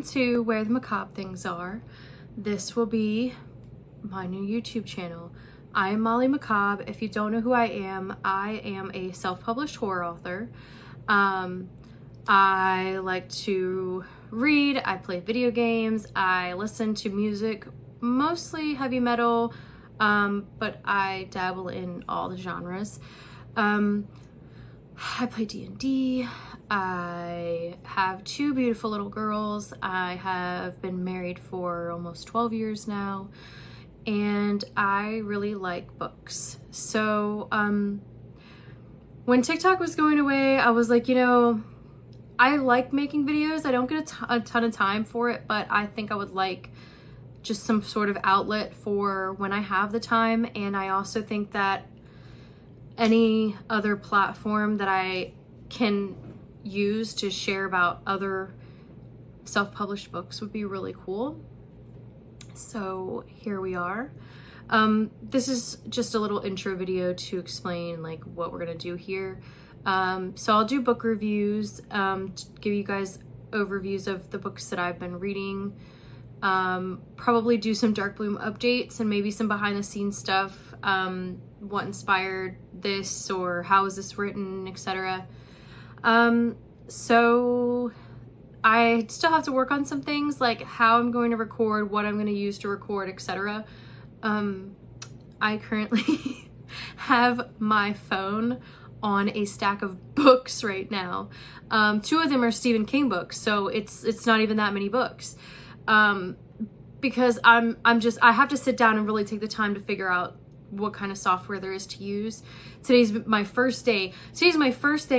Welcome to Where the Macabre Things Are. This will be my new YouTube channel. I am Molly Macabre. If you don't know who I am a self-published horror author. I like to read, I play video games, I listen to music, mostly heavy metal, but I dabble in all the genres. I play D&D. I have two beautiful little girls. I have been married for almost 12 years now, and I really like books. So when TikTok was going away, I was like, I like making videos. I don't get a ton of time for it, but I think I would like just some sort of outlet for when I have the time. And I also think that any other platform that I can use to share about other self-published books would be really cool. So here we are. This is just a little intro video to explain like what we're gonna do here. So I'll do book reviews, give you guys overviews of the books that I've been reading, probably do some Dark Bloom updates and maybe some behind the scenes stuff, what inspired this or how is this written, etc. So I still have to work on some things like how I'm going to record, what I'm going to use to record, etc. I currently have my phone on a stack of books right now. Two of them are Stephen King books, so it's not even that many books. Because I have to sit down and really take the time to figure out what kind of software there is to use. Today's my first day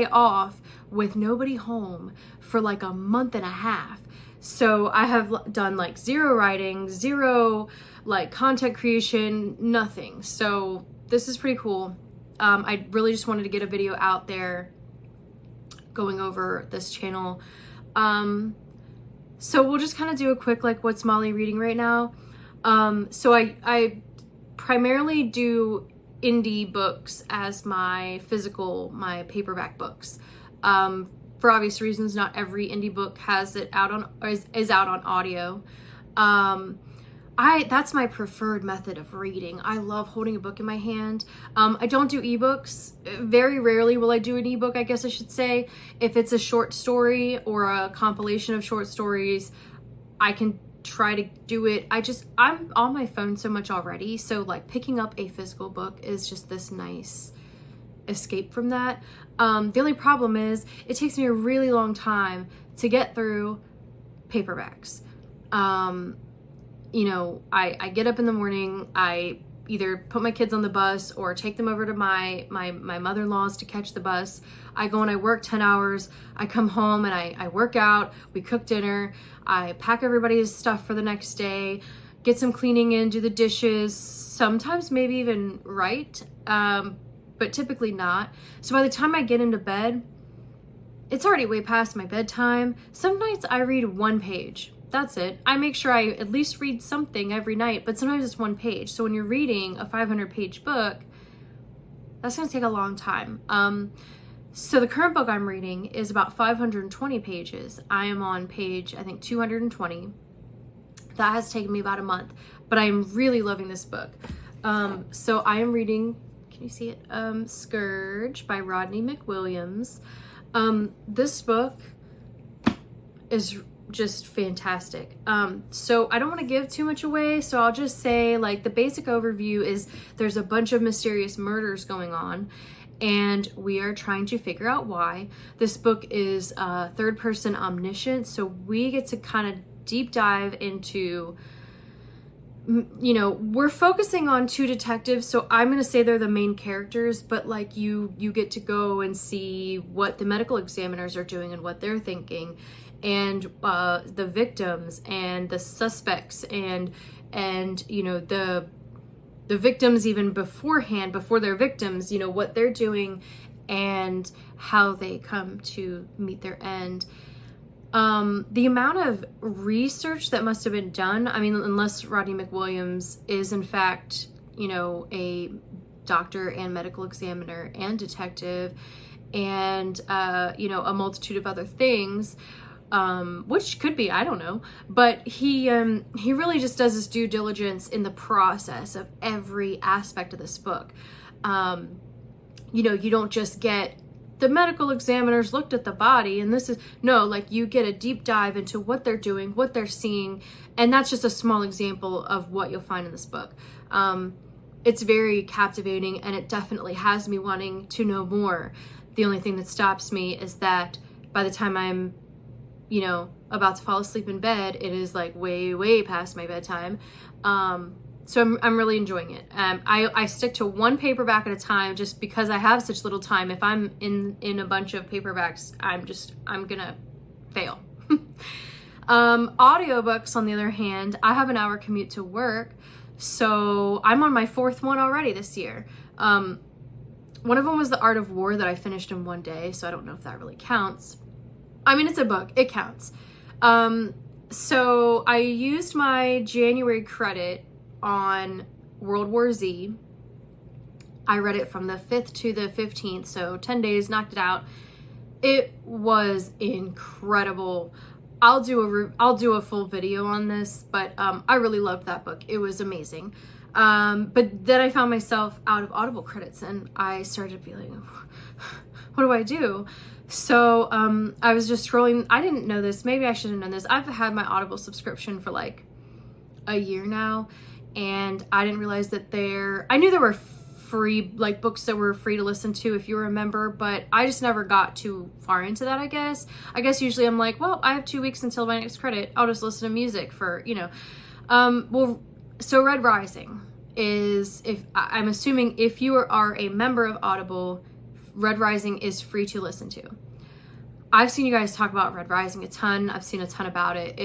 off with nobody home for like a month and a half. So I have done like zero writing, zero like content creation, nothing. So this is pretty cool. I really just wanted to get a video out there going over this channel. So we'll just kind of do a quick like what's Molly reading right now. So I primarily do indie books as my paperback books. For obvious reasons, not every indie book has it out on is out on audio. That's my preferred method of reading. I love holding a book in my hand. I don't do ebooks. Very rarely will I do an ebook, I guess I should say. If it's a short story or a compilation of short stories, I can try to do it. I'm on my phone so much already, so like picking up a physical book is just this nice escape from that. The only problem is it takes me a really long time to get through paperbacks. I get up in the morning, I either put my kids on the bus or take them over to my mother-in-law's to catch the bus. I go and I work 10 hours. I come home and I work out. We cook dinner. I pack everybody's stuff for the next day, get some cleaning in, do the dishes, sometimes maybe even write, but typically not. So by the time I get into bed, it's already way past my bedtime. Some nights I read one page. That's it. I make sure I at least read something every night, but sometimes it's one page. So when you're reading a 500-page book, that's going to take a long time. So the current book I'm reading is about 520 pages. I am on page, I think, 220. That has taken me about a month, but I am really loving this book. So I am reading, can you see it? Scourge by Rodney McWilliams. This book is just fantastic. So I don't want to give too much away, so I'll just say like the basic overview is there's a bunch of mysterious murders going on and we are trying to figure out why. This book is third person omniscient, so we get to kind of deep dive into, we're focusing on two detectives, so I'm going to say they're the main characters, but like you get to go and see what the medical examiners are doing and what they're thinking, and the victims and the suspects and the victims even beforehand, before they're victims, what they're doing and how they come to meet their end. The amount of research that must have been done, I mean, unless Rodney McWilliams is in fact, a doctor and medical examiner and detective and, a multitude of other things, which could be, I don't know, but he really just does his due diligence in the process of every aspect of this book. You know, you don't just get the medical examiners looked at the body and this is, no, like you get a deep dive into what they're doing, what they're seeing, and that's just a small example of what you'll find in this book. It's very captivating, and it definitely has me wanting to know more. The only thing that stops me is that by the time I'm, you know, about to fall asleep in bed, it is like way past my bedtime. So I'm really enjoying it. I stick to one paperback at a time just because I have such little time. If I'm in a bunch of paperbacks, I'm gonna fail. Audiobooks, on the other hand, I have an hour commute to work, so I'm on my 4th one already this year. One of them was The Art of War that I finished in one day, so I don't know if that really counts. I mean, it's a book, it counts. So I used my January credit on World War Z. I read it from the 5th to the 15th, so 10 days, knocked it out. It was incredible. I'll do a full video on this, but I really loved that book. It was amazing. But then I found myself out of Audible credits, and I started feeling, what do I do? So I was just scrolling. I didn't know this. Maybe I should have known this. I've had my Audible subscription for like a year now, and I didn't realize that I knew there were free, like, books that were free to listen to if you were a member, but I just never got too far into that, I guess. Usually I'm like, well, I have 2 weeks until my next credit. I'll just listen to music for, you know. Well, so Red Rising is, I'm assuming if you are a member of Audible, Red Rising is free to listen to. I've seen you guys talk about Red Rising a ton. I've seen a ton about it.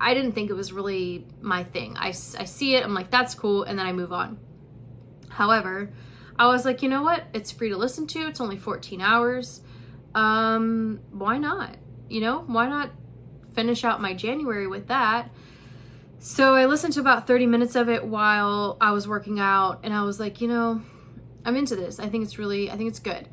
I didn't think it was really my thing. I see it, I'm like, that's cool, and then I move on. However, I was like, you know what? It's free to listen to. It's only 14 hours. Why not? You know, why not finish out my January with that? So I listened to about 30 minutes of it while I was working out, and I was like, you know, I'm into this. I think it's good.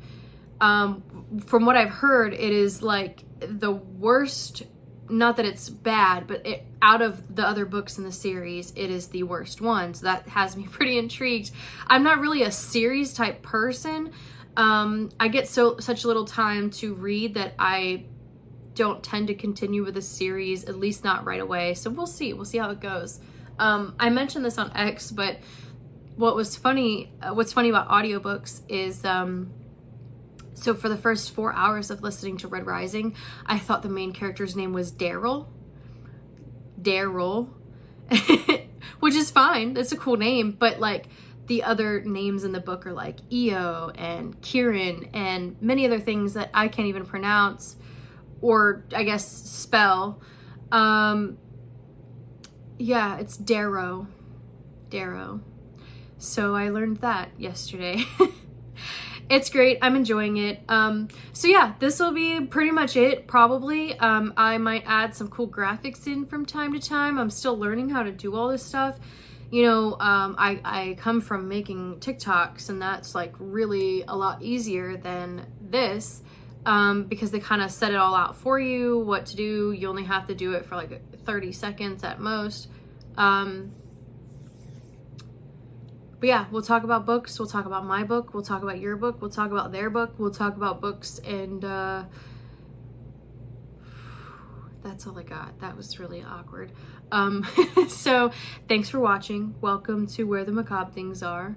From what I've heard, it is like the worst, not that it's bad, but out of the other books in the series, it is the worst one. So that has me pretty intrigued. I'm not really a series type person. I get such little time to read that I don't tend to continue with a series, at least not right away. So we'll see how it goes. I mentioned this on X, but what's funny about audiobooks is, so for the first 4 hours of listening to Red Rising, I thought the main character's name was Daryl, which is fine. It's a cool name, but like the other names in the book are like Eo and Kieran and many other things that I can't even pronounce or I guess spell. Yeah, it's Darrow. So I learned that yesterday. It's great. I'm enjoying it. So yeah, this will be pretty much it, probably. I might add some cool graphics in from time to time. I'm still learning how to do all this stuff. You know, I come from making TikToks, and that's like really a lot easier than this, because they kind of set it all out for you, what to do. You only have to do it for like 30 seconds at most. But yeah, we'll talk about books, we'll talk about my book, we'll talk about your book, we'll talk about their book, we'll talk about books, and that's all I got. That was really awkward. So thanks for watching. Welcome to Where the Macabre Things Are,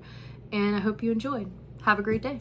and I hope you enjoyed. Have a great day.